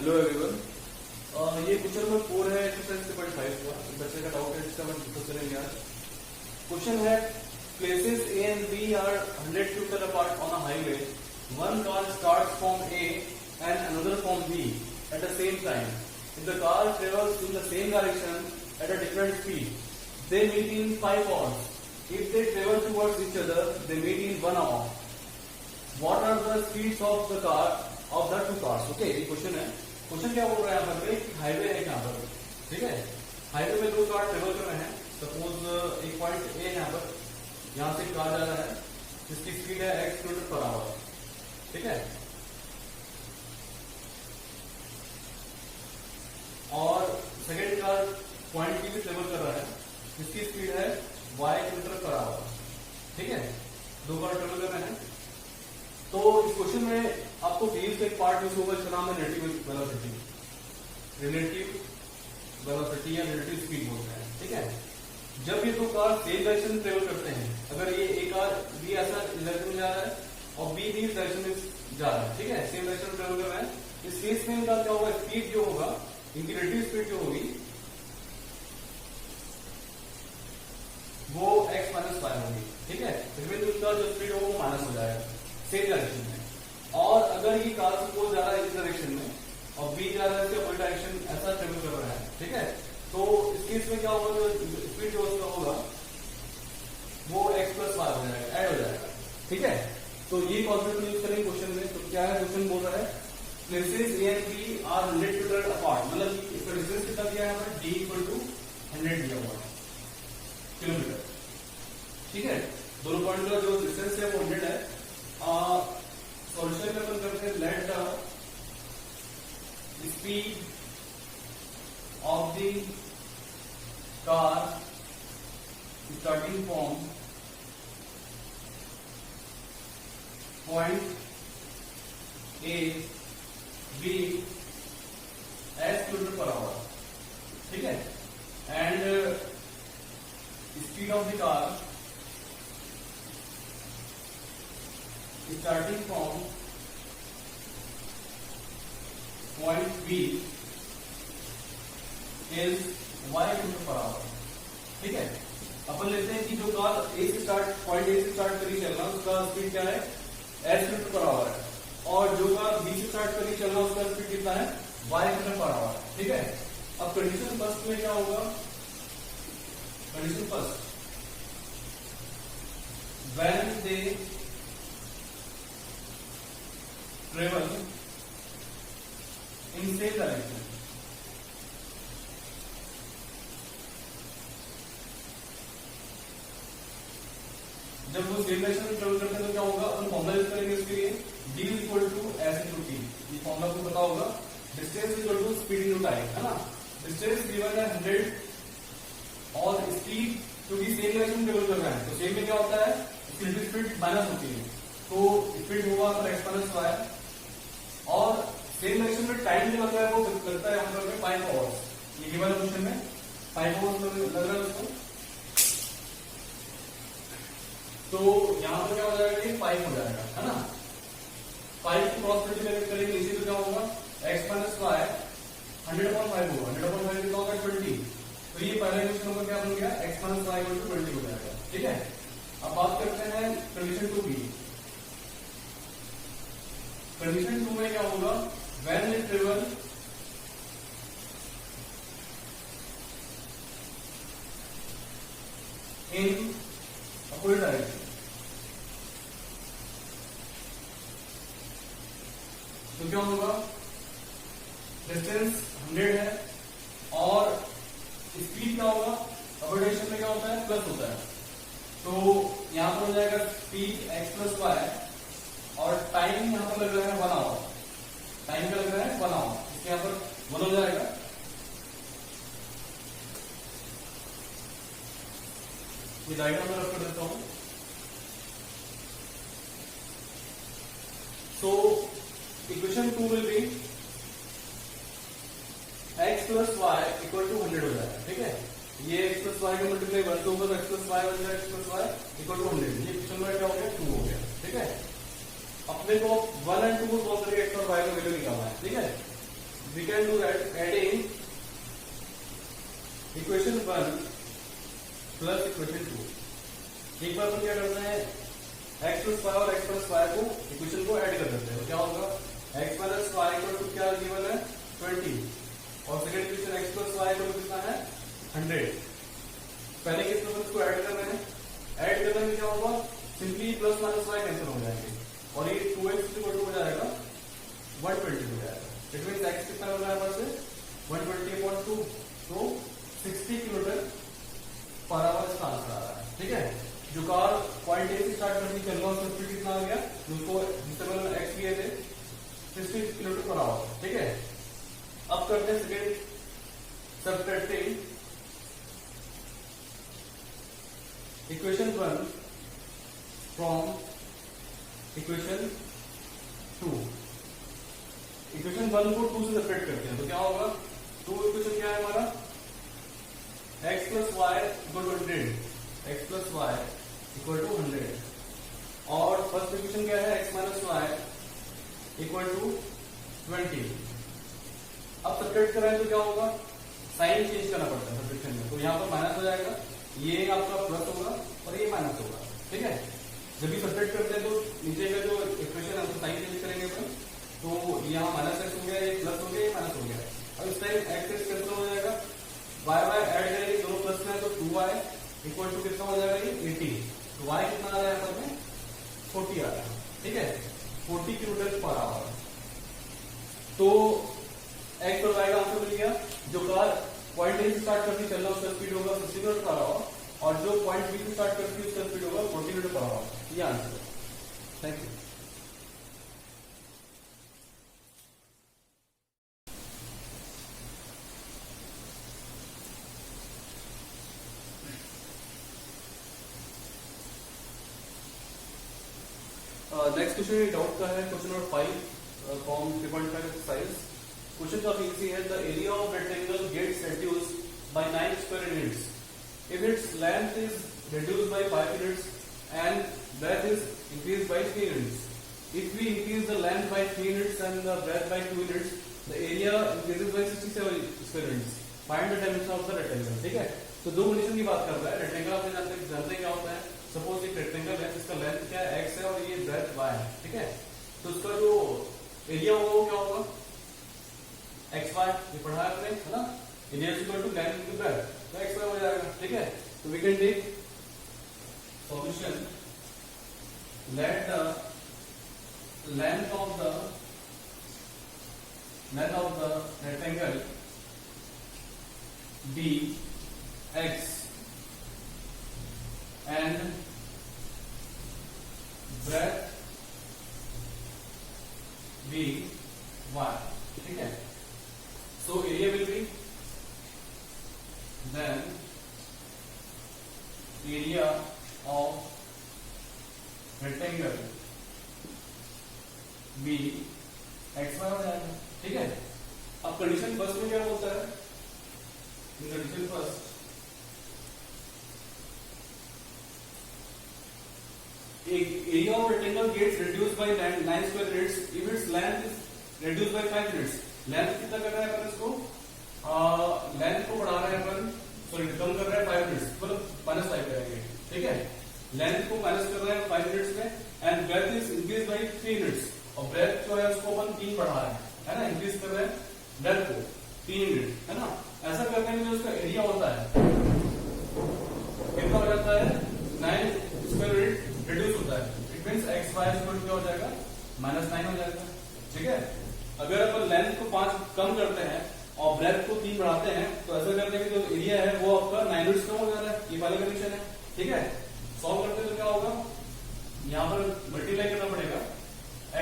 Hello everyone. ये question number 4 है, exercise 3.5 का। बच्चे का डाउट है जिसका हम डिस्कस करेंगे आज। क्वेश्चन है, places A and B are 100 metre apart on a highway. One car starts from A and another from B at the same time. If the car travels in the same direction at a different speed, they meet in 5 hours. If they travel towards each other, they meet in 1 hour. What are the speeds of the car of the two cars? Okay, ये question है। Question क्या बोल रहा है यहाँ पर? Highway है यहाँ पर, ठीक है। हाईवे में दो कार ट्रेवल कर रहे हैं। सपोज एक पॉइंट ए यहाँ पर, यहाँ से कार जा रहा है जिसकी स्पीड है x किलोमीटर पर आवर, ठीक है। और सेकेंड कार पॉइंट बी से ट्रेवल कर रहा है जिसकी स्पीड है y किलोमीटर पर आवर, ठीक है। दो कार ट्रेवल कर रहे हैं। तो इस क्वेश्चन में आपको फील्ड का एक पार्ट यूज होगा जिसका नाम है रिलेटिव वेलोसिटी। रिलेटिव वेलोसिटी या रिलेटिव स्पीड बोलते हैं, ठीक है। जब ये दो कार सेम डायरेक्शन में ट्रेवल करते हैं, अगर ये एक कार बी ऐसा डायरेक्शन में जा रहा है और बी भी इस डायरेक्शन में जा रहा है, ठीक है, सेम डायरेक्शन में ट्रेवल कर रहा है, इस केस में इनका क्या होगा? स्पीड जो होगा, इनकी रिलेटिव स्पीड जो होगी वो x माइनस वाई होगी, ठीक है। इसमें उसका जो स्पीड होगा वो माइनस हो जाएगा सेम डायरेक्शन में। और अगर ये कार सपोज जा रहा है इस डायरेक्शन में और बी जा रहा है इसके अपोजिट डायरेक्शन, ऐसा ट्रेवल कर रहा है, ठीक है। तो इस केस में क्या होगा? जो स्पीड जो उसका होगा वो x प्लस वाई हो जाएगा, ऐड हो जाएगा, ठीक है। तो ये कॉन्सेप्ट यूज करेंगे क्वेश्चन में। तो क्या है? क्वेश्चन बोल रहा है places A and B are 100 metre apart, मतलब इसका डिस्टेंस कितना दिया है यहाँ पर? d इक्वल टू 100 दिया हुआ है किलोमीटर, ठीक है। दोनों पॉइंट का जो डिस्टेंस है वो 100 है। सॉल्यूशन में अपन करते हैं, let the speed of the car starting from point A be s kilometre per hour, ठीक है। And speed of the car starting from point B is y kilometre per hour, ठीक है। अपन लेते हैं कि जो कार ए से स्टार्ट, पॉइंट ए से स्टार्ट करी चल रहा है उसका स्पीड क्या है? s किलोमीटर पर आवर है। और जो कार बी से स्टार्ट करी चल रहा है उसका स्पीड कितना है? y किलोमीटर पर आवर, ठीक है। अब कंडीशन फर्स्ट में क्या होगा? Condition first, when they travel in same direction, जब वो सेम डायरेक्शन में ट्रेवल करते हैं तो क्या होगा? अपन फॉर्मूला यूज करेंगे इसके लिए, d equal to s into t। ये फॉर्मूला आपको पता होगा, distance equal to speed into time, है ना। डिस्टेंस गिवन है 100 और स्पीड क्योंकि सेम डायरेक्शन में ट्रेवल कर रहा है तो सेम में क्या होता है? इसकी स्पीड माइनस होती है, तो स्पीड होगा पर x माइनस वाई। और सेम डायरेक्शन में टाइम जो लगता है वो लगता है हम लोग में 5 आवर्स। ये गिवन क्वेश्चन में 5 आवर्स लग रहा है उसको। तो यहां पर क्या हो जाएगा? ये 5 हो जाएगा, है ना। 5 की क्रॉस मल्टीप्लाई करेंगे इसी तो क्या होगा? x माइनस वाई 100/5 होगा। 100/5 कितना होगा? 20। तो ये पहला क्वेश्चन नंबर क्या बन गया? x माइनस वाई 20 हो जाएगा, ठीक है। अब बात करते हैं कंडीशन 2 की। कंडीशन 2 में क्या होगा? when they travel in opposite direction, तो क्या होगा? डिस्टेंस 100 है और स्पीड क्या होगा? अपोजिट डायरेक्शन में क्या होता है? प्लस होता है। तो यहां पर हो जाएगा स्पीड x प्लस वाई और टाइम यहां पर लग रहा है 1 आवर। टाइम क्या लग रहा है? 1 आवर। इसके यहां पर 1 हो जाएगा। ये डायग्राम में रख कर देता हूं। So equation 2 will be x plus y equal to 100 हो जाएगा, ठीक है। ये x प्लस वाई का मल्टीप्लाई 1 से होगा तो x प्लस वाई बन जाएगा, x plus y equal to 100। ये क्वेश्चन नंबर क्या हो गया? 2 हो गया, ठीक है। अपने को 1 और 2 को सॉल्व करके x और y का वैल्यू निकालना है, ठीक है। we can do that adding equation 1 plus equation 2. एक बार हम क्या करते हैं, x plus y और x plus y को इक्वेशन को ऐड कर देते हैं, तो क्या होगा x minus y equal to क्या गिवन है 20 और second equation x plus y equal to कितना है 100. पहले के इक्वेशन को ऐड कर रहे हैं, ऐड करने में क्या होगा simply plus minus y cancel हो जाएंगे और ये 2x इक्वल टू हो जाएगा 120 हो जाएगा. इट मींस x कितना हो रहा है हमारे से 120/2, तो 60 किलोमीटर पर आवर इसका आंसर आ रहा है. ठीक है, जो कार पॉइंट ए से स्टार्ट करनी चल रहा है उसका स्पीड कितना आ गया, उसको जिससे मैंने एक्स लिए थे 60 किलोमीटर पर आवर. ठीक है, अब करते हैं second subtracting equation 1 from equation 2. Equation 1 को 2 से सेपरेट करते हैं, तो क्या होगा 2 इक्वेशन क्या है हमारा x plus y equal to 100, x plus y equal to 100 और फर्स्ट इक्वेशन क्या है x minus y equal to 20. अब सब्ट्रैक्ट कराएं तो क्या होगा, साइन चेंज करना पड़ता है सब्ट्रैक्शन में, तो यहाँ पर माइनस हो जाएगा, ये आपका प्लस होगा और ये माइनस होगा. ठीक है, जब भी सब्ट्रैक्ट करते हैं तो नीचे का जो इक्वेशन है उसको साइन चेंज करेंगे अपन, तो यहाँ माइनस एक्स हो गया, ये प्लस हो गया, ये माइनस हो गया. अब इस टाइम एक्स एक्स कैंसिल हो जाएगा, वाई वाई ऐड करेंगे, दोनों प्लस में है तो 2y इक्वल टू कितना हो जाएगा ये 80. तो y कितना आ रहा है यहाँ पर 40 आ रहा है. ठीक है, 40 किलोमीटर पर आवर. तो x और y का आंसर मिल गया. जो कार पॉइंट ए से स्टार्ट करती चल रहा है उसका स्पीड होगा 60 किलोमीटर पर आवर और जो पॉइंट बी से स्टार्ट करती है उसका स्पीड होगा 40 किलोमीटर पर आवर. ये आंसर है. Thank you. Next question doubt का है, question number 5 from 3.5 exercise. Question काफी इजी है. The area of rectangle gets reduced by 9 square units if its length is reduced by 5 units and breadth is increased by 3 units. If we increase the length by 3 units and the breadth by 2 units, the area increases by 67 square units. Find the dimension of the rectangle. ठीक है, तो दो condition की बात कर रहा है. Rectangle आपने जानते हैं क्या होता है. सपोज एक रेक्टेंगल है जिसका लेंथ क्या है x है और ये ब्रेथ y है. ठीक है, तो उसका जो एरिया होगा वो क्या होगा एक्स वाई, ये पढ़ा है आपने है ना. Area equal to length into breadth, तो एक्स वाई हो जाएगा. ठीक है, तो we can take solution. Let the length of the rectangle be x and breadth be y. ठीक है, so area will be then area of rectangle b x y हो जाएगा. ठीक है, अब कंडीशन फर्स्ट में क्या होता है, condition first area of rectangle gets reduced by 9 square units if its length is reduced by 5 units. Length कितना कर रहा है अपन इसको, लेंथ को बढ़ा रहे हैं अपन, सॉरी कम कर रहे हैं 5 यूनिट्स, मतलब -5 करेंगे. ठीक है, लेंथ को माइनस कर रहे हैं 5 यूनिट्स में and breadth is increase by 3 units और ब्रेथ जो है उसको अपन 3 बढ़ा रहे हैं, है ना, इंक्रीज कर रहे हैं ब्रेथ को 3 यूनिट, है ना. ऐसा करने में जो उसका एरिया होता है कितना हो जाता है 9 स्क्वायर यूनिट रिड्यूस होता है. It means x y square क्या हो जाएगा -9 हो जाएगा. ठीक है, अगर अपन लेंथ को 5 कम करते हैं और ब्रेथ को 3 बढ़ाते हैं तो ऐसा करने में जो एरिया है वो आपका 9 यूनिट्स कम हो जा रहा है. ये वाला कंडीशन है. ठीक है, सॉल्व करते तो क्या होगा, यहाँ पर मल्टीप्लाई करना पड़ेगा.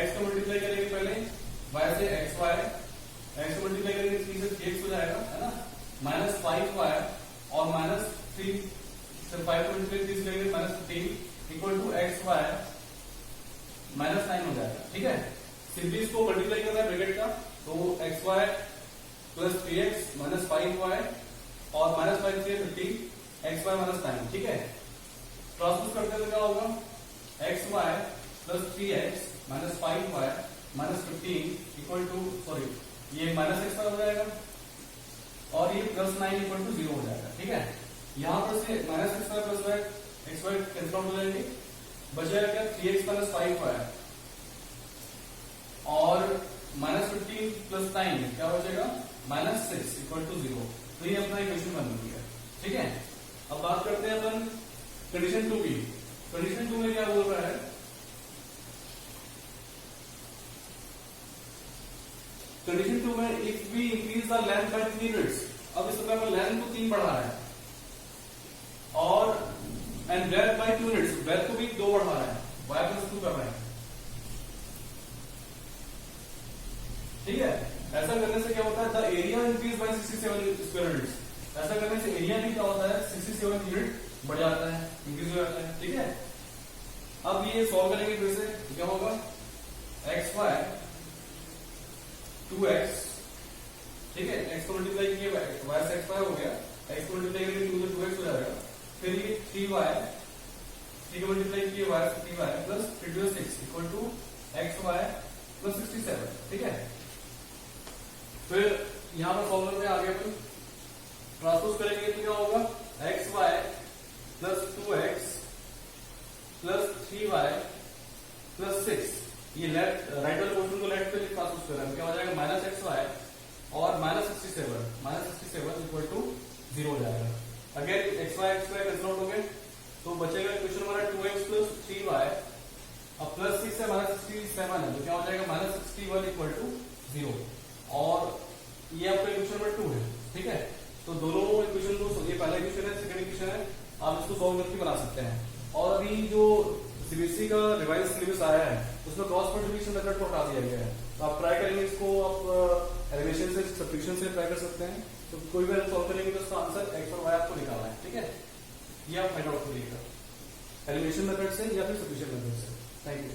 एक्स को मल्टीप्लाई करेंगे पहले y से एक्स वाई, एक्स को मल्टीप्लाई करेंगे 3 से x हो जाएगा, है ना, -5y और -3 से 5 को मल्टीप्लाई 3 करेंगे -15 इक्वल टू एक्स वाई -9 हो जाएगा. ठीक है, सिंपली इसको मल्टीप्लाई करना है ब्रैकेट का, तो x y plus 3x -5y और -5 से 15 एक्स वाई -9. ठीक है, ट्रांसपोज करते हैं तो क्या होगा x y plus 3x -5y -15 equal to ये माइनस एक्स वाई हो जाएगा और ये प्लस 9 इक्वल टू 0 हो जाएगा। ठीक है, यहां पर से minus x y plus y x y cancel out हो जाएंगे, बचेगा क्या 3x माइनस 5y और माइनस 15 प्लस 9 क्या बचेगा माइनस 6 इक्वल टू 0। तो ये अपना इक्वेशन बन गई है। ठीक है, अब बात करते हैं अपन कंडीशन 2 की। कंडीशन 2 में क्या बोल रहा है, कंडीशन 2 में if we increase the length by 3 units, अब इस प्रकार लेंथ को 3 बढ़ा रहा है और and breadth by 2 units, breadth को भी 2 बढ़ा रहा है, y प्लस 2 कर रहा है। ठीक है, ऐसा करने से क्या होता है, the area increase by 67 square units. ऐसा करने से एरिया भी क्या होता है 67 यूनिट बढ़ जाता है, इंक्रीज हो जाता है। ठीक है, अब ये सॉल्व करेंगे फिर से, तो क्या होगा एक्स वाई 2x, ठीक है, x को मल्टीप्लाई किए y से x वाई हो गया, x को मल्टीप्लाई करेंगे 2 से 2x हो जाएगा, फिर ये 3y 3 को मल्टीप्लाई किए y से 3y plus 3 to 6 equal to x y plus 67। ठीक है, फिर यहां पर फॉर्मूला में आगे अपन ट्रांसपोज करेंगे तो क्या होगा x y plus 2x plus 3y plus 6, ये लेफ्ट राइट वाले पोर्शन को लेफ्ट पे ट्रांसपोज कर रहे हैं, क्या हो जाएगा माइनस एक्स वाई और माइनस 67 इक्वल टू 0 हो जाएगा। Again x y cancel out हो गए, तो बचेगा इक्वेशन हमारा 2x प्लस 3y अब प्लस 6 है माइनस 67 है, तो क्या हो जाएगा माइनस 61 इक्वल टू 0 और ये आपका इक्वेशन नंबर 2 है। ठीक है, तो दोनों इक्वेशन को, ये पहला इक्वेशन है, सेकंड इक्वेशन है, आप इसको सॉल्व करके बना सकते हैं। और अभी जो सीबीएसई का रिवाइज सिलेबस आया है उसमें क्रॉस मल्टीप्लिकेशन मेथड को हटा दिया गया है, तो आप ट्राई करेंगे इसको, आप एलिमिनेशन से सब्स्टिट्यूशन से ट्राई कर सकते हैं। तो कोई भी सॉल्व करेंगे तो उसका आंसर एक्स और वाई आपको निकालना है। ठीक है, ये आप फाइंड आउट करिएगा एलिमिनेशन मेथड से या फिर सब्स्टिट्यूशन मेथड से। Thank you.